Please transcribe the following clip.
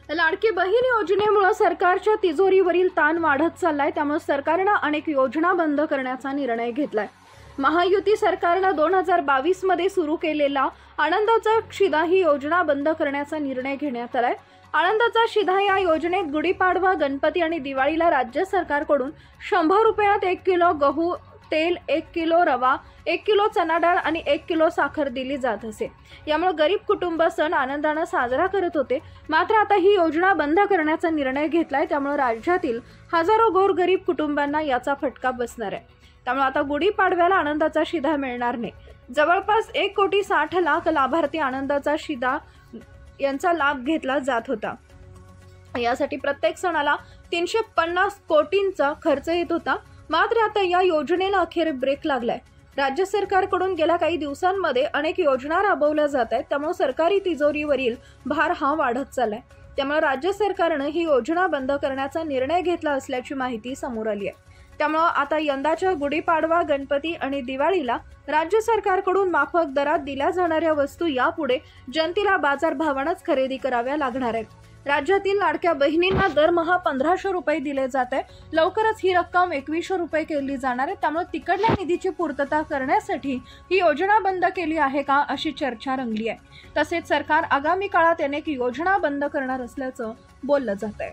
लाडकी बहीण योजनेमुळे सरकारच्या तिजोरीवरील ताण वाढत चाललाय। त्यामुळे सरकारने अनेक योजना बंद करण्याचा निर्णय घेतलाय। महायुती सरकारने 2022 मध्ये सुरू केलेला आनंदाचा शिधा ही योजना बंद करण्याचा निर्णय घेण्यात आलाय। आनंदाचा शिधा या योजनेत गुढीपाडवा, गणपती आणि दिवाळीला राज्य सरकारकडून 100 रुपयात 1 किलो गहू, तेल, 1 किलो रवा, 1 किलो चना डाळ आणि 1 किलो साखर दिली जात असे। यामुळे गरीब कुटुंब सण आनंदाने साजरा करत होते। मात्र आता ही योजना बंद करण्याचा निर्णय घेतलाय। त्यामुळे राज्यातील हजारो गोरगरीब कुटुंबांना याचा फटका बसणार आहे। त्यामुळे आता गुढीपाडव्याला आनंदाचा शिधा मिळणार नाही। जवळपास 1,60,00,000 लाभार्थी आनंदाचा शिधा यांचा लाभ घेतला जात होता। यासाठी प्रत्येक सणाला 350 कोटींचा खर्च येत होता। मात्र आता या योजनेला अखेर ब्रेक लागलाय। राज्य सरकारकडून गेल्या काही दिवसांमध्ये अनेक योजना राबवल्या जात आहेत। त्यामुळे सरकारी तिजोरीवरील भार हा वाढत चाललाय। त्यामुळे राज्य सरकारने ही योजना बंद करण्याचा निर्णय घेतला असल्याची माहिती समोर आली आहे। त्यामुळे आता यंदाच्या गुढीपाडवा, गणपती आणि दिवाळीला राज्य सरकारकडून माफक दरात दिल्या जाणाऱ्या वस्तू यापुढे जनतेला बाजारभावानेच खरेदी कराव्या लागणार आहेत। राज्यातील लाडक्या बहिणींना दरमहा 1,500 रुपये दिले जात आहे। लवकरच ही रक्कम 2,100 रुपये केली जाणार आहे। त्यामुळे तिकडल्या निधीची पूर्तता करण्यासाठी ही योजना बंद केली आहे का अशी चर्चा रंगली आहे। तसेच सरकार आगामी काळात अनेक योजना बंद करणार असल्याचं बोललं जात आहे।